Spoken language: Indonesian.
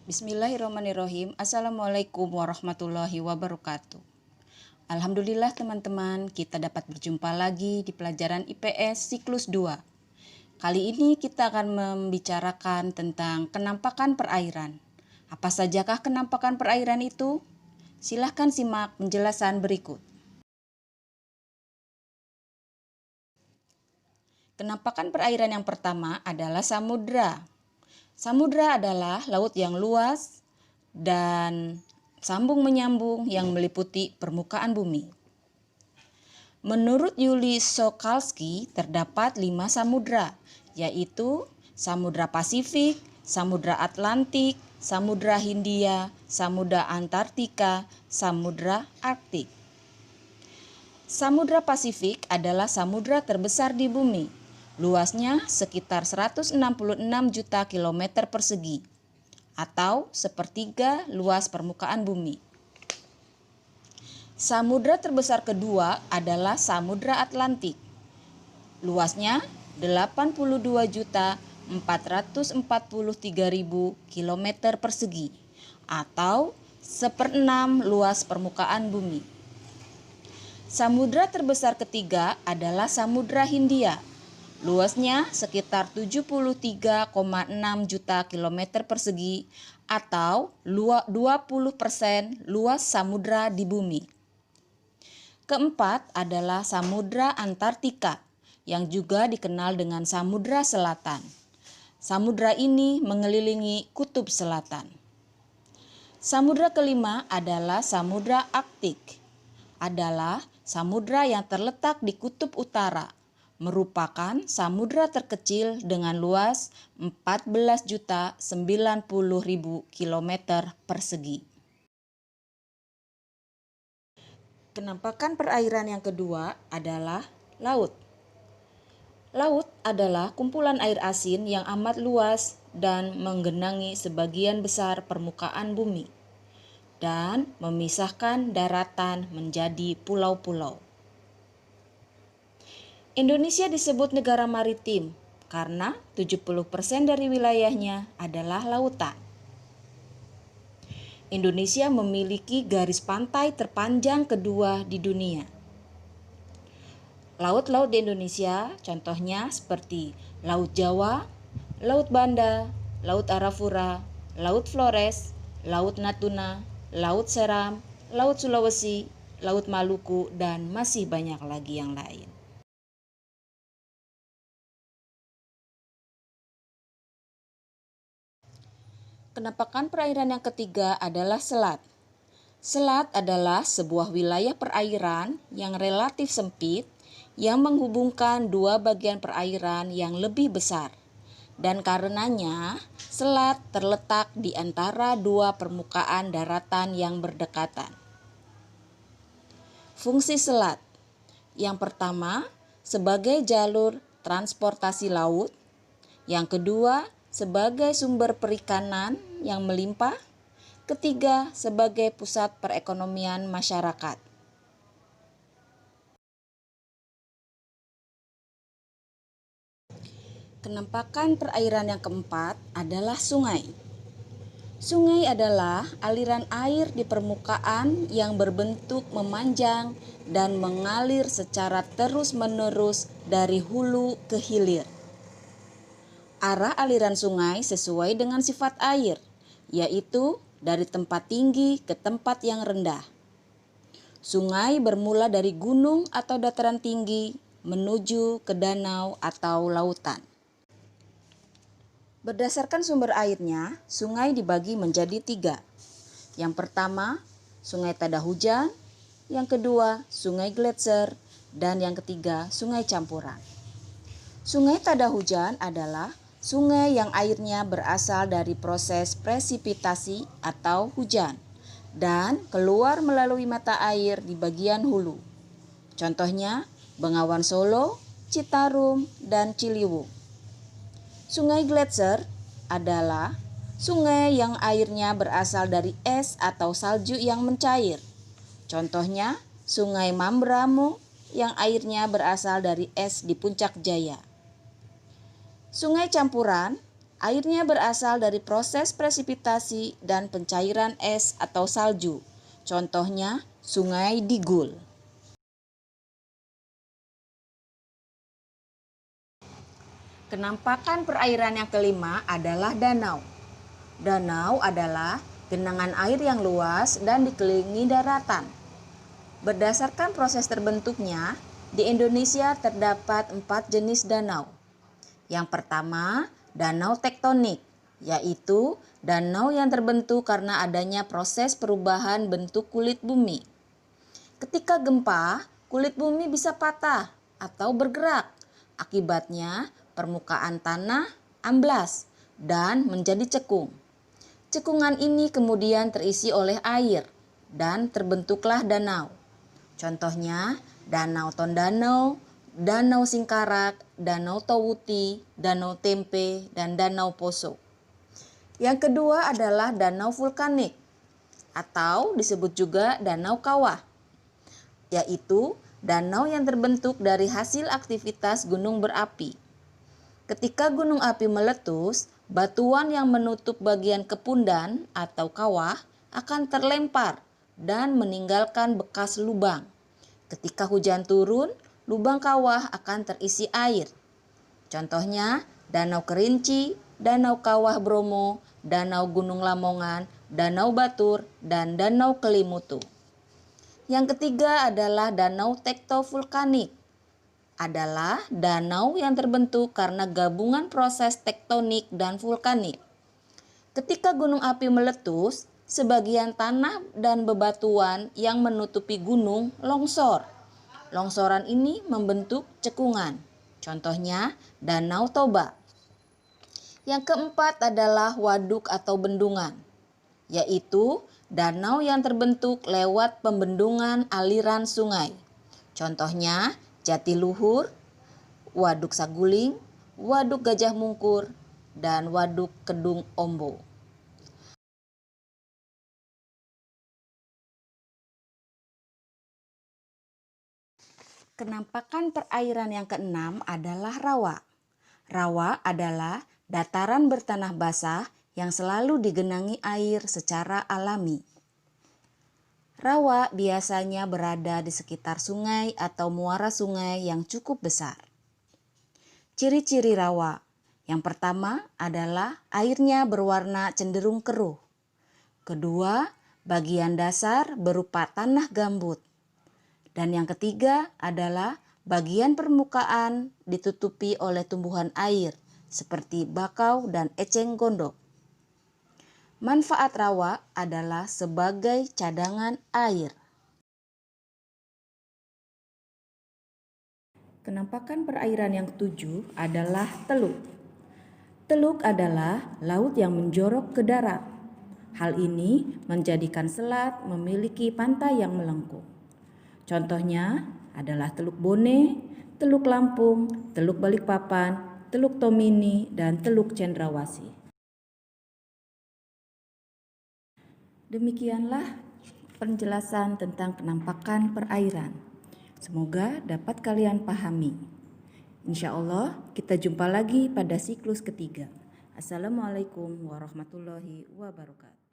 Bismillahirrahmanirrahim. Assalamualaikum warahmatullahi wabarakatuh. Alhamdulillah teman-teman, kita dapat berjumpa lagi di pelajaran IPS siklus 2. Kali ini kita akan membicarakan tentang kenampakan perairan. Apa sajakah kenampakan perairan itu? Silahkan simak penjelasan berikut. Kenampakan perairan yang pertama adalah samudra. Samudra adalah laut yang luas dan sambung-menyambung yang meliputi permukaan bumi. Menurut Yuli Sokalski, terdapat 5 samudra, yaitu Samudra Pasifik, Samudra Atlantik, Samudra Hindia, Samudra Antartika, Samudra Arktik. Samudra Pasifik adalah samudra terbesar di bumi. Luasnya sekitar 166 juta kilometer persegi atau sepertiga luas permukaan bumi. Samudra terbesar kedua adalah Samudra Atlantik. Luasnya 82.443.000 kilometer persegi atau seperenam luas permukaan bumi. Samudra terbesar ketiga adalah Samudra Hindia. Luasnya sekitar 73,6 juta kilometer persegi atau 20% luas samudra di bumi. Keempat adalah Samudra Antartika yang juga dikenal dengan Samudra Selatan. Samudra ini mengelilingi kutub selatan. Samudra kelima adalah Samudra Arktik. Adalah samudra yang terletak di kutub utara. Merupakan samudra terkecil dengan luas 14.090.000 kilometer persegi. Kenampakan perairan yang kedua adalah laut. Laut adalah kumpulan air asin yang amat luas dan menggenangi sebagian besar permukaan bumi dan memisahkan daratan menjadi pulau-pulau. Indonesia disebut negara maritim karena 70% dari wilayahnya adalah lautan. Indonesia memiliki garis pantai terpanjang kedua di dunia. Laut-laut di Indonesia contohnya seperti Laut Jawa, Laut Banda, Laut Arafura, Laut Flores, Laut Natuna, Laut Seram, Laut Sulawesi, Laut Maluku, dan masih banyak lagi yang lain. Kenampakan perairan yang ketiga adalah selat. Selat adalah sebuah wilayah perairan yang relatif sempit yang menghubungkan dua bagian perairan yang lebih besar. Dan karenanya, selat terletak di antara dua permukaan daratan yang berdekatan. Fungsi selat. Yang pertama, sebagai jalur transportasi laut. Yang kedua, sebagai sumber perikanan yang melimpah. Ketiga, sebagai pusat perekonomian masyarakat. Kenampakan perairan yang keempat adalah sungai. Sungai adalah aliran air di permukaan yang berbentuk memanjang dan mengalir secara terus-menerus dari hulu ke hilir. Arah aliran sungai sesuai dengan sifat air, yaitu dari tempat tinggi ke tempat yang rendah. Sungai bermula dari gunung atau dataran tinggi menuju ke danau atau lautan. Berdasarkan sumber airnya, sungai dibagi menjadi 3. Yang pertama, Sungai Tadahujan, yang kedua, Sungai Gletser, dan yang ketiga, Sungai Campuran. Sungai Tadahujan adalah sungai yang airnya berasal dari proses presipitasi atau hujan dan keluar melalui mata air di bagian hulu. Contohnya Bengawan Solo, Citarum, dan Ciliwung. Sungai Gletser adalah sungai yang airnya berasal dari es atau salju yang mencair. Contohnya Sungai Mamberamo yang airnya berasal dari es di Puncak Jaya. Sungai Campuran Airnya berasal dari proses presipitasi dan pencairan es atau salju. Contohnya, Sungai Digul. Kenampakan perairan yang kelima adalah danau. Danau adalah genangan air yang luas dan dikelilingi daratan. Berdasarkan proses terbentuknya, di Indonesia terdapat 4 jenis danau. Yang pertama, danau tektonik, yaitu danau yang terbentuk karena adanya proses perubahan bentuk kulit bumi. Ketika gempa, kulit bumi bisa patah atau bergerak. Akibatnya, permukaan tanah amblas dan menjadi cekung. Cekungan ini kemudian terisi oleh air dan terbentuklah danau. Contohnya, Danau Tondano, Danau Singkarak, Danau Towuti, Danau Tempe, dan Danau Poso. Yang kedua adalah danau vulkanik atau disebut juga Danau Kawah, yaitu danau yang terbentuk dari hasil aktivitas gunung berapi. Ketika gunung api meletus, batuan yang menutup bagian kepundan atau kawah akan terlempar dan meninggalkan bekas lubang. Ketika hujan turun, lubang kawah akan terisi air. Contohnya, Danau Kerinci, Danau Kawah Bromo, Danau Gunung Lamongan, Danau Batur, dan Danau Kelimutu. Yang ketiga adalah danau tektovulkanik. Adalah danau yang terbentuk karena gabungan proses tektonik dan vulkanik. Ketika gunung api meletus, sebagian tanah dan bebatuan yang menutupi gunung longsor. Longsoran ini membentuk cekungan. Contohnya Danau Toba. Yang keempat adalah waduk atau bendungan, yaitu danau yang terbentuk lewat pembendungan aliran sungai. Contohnya Jatiluhur, Waduk Saguling, Waduk Gajah Mungkur, dan Waduk Kedung Ombo. Kenampakan perairan yang keenam adalah rawa. Rawa adalah dataran bertanah basah yang selalu digenangi air secara alami. Rawa biasanya berada di sekitar sungai atau muara sungai yang cukup besar. Ciri-ciri rawa. Yang pertama adalah airnya berwarna cenderung keruh. Kedua, bagian dasar berupa tanah gambut. Dan yang ketiga adalah bagian permukaan ditutupi oleh tumbuhan air seperti bakau dan eceng gondok. Manfaat rawa adalah sebagai cadangan air. Kenampakan perairan yang ketujuh adalah teluk. Teluk adalah laut yang menjorok ke darat. Hal ini menjadikan selat memiliki pantai yang melengkung. Contohnya adalah Teluk Bone, Teluk Lampung, Teluk Balikpapan, Teluk Tomini, dan Teluk Cendrawasih. Demikianlah penjelasan tentang kenampakan perairan. Semoga dapat kalian pahami. Insya Allah kita jumpa lagi pada siklus ketiga. Assalamualaikum warahmatullahi wabarakatuh.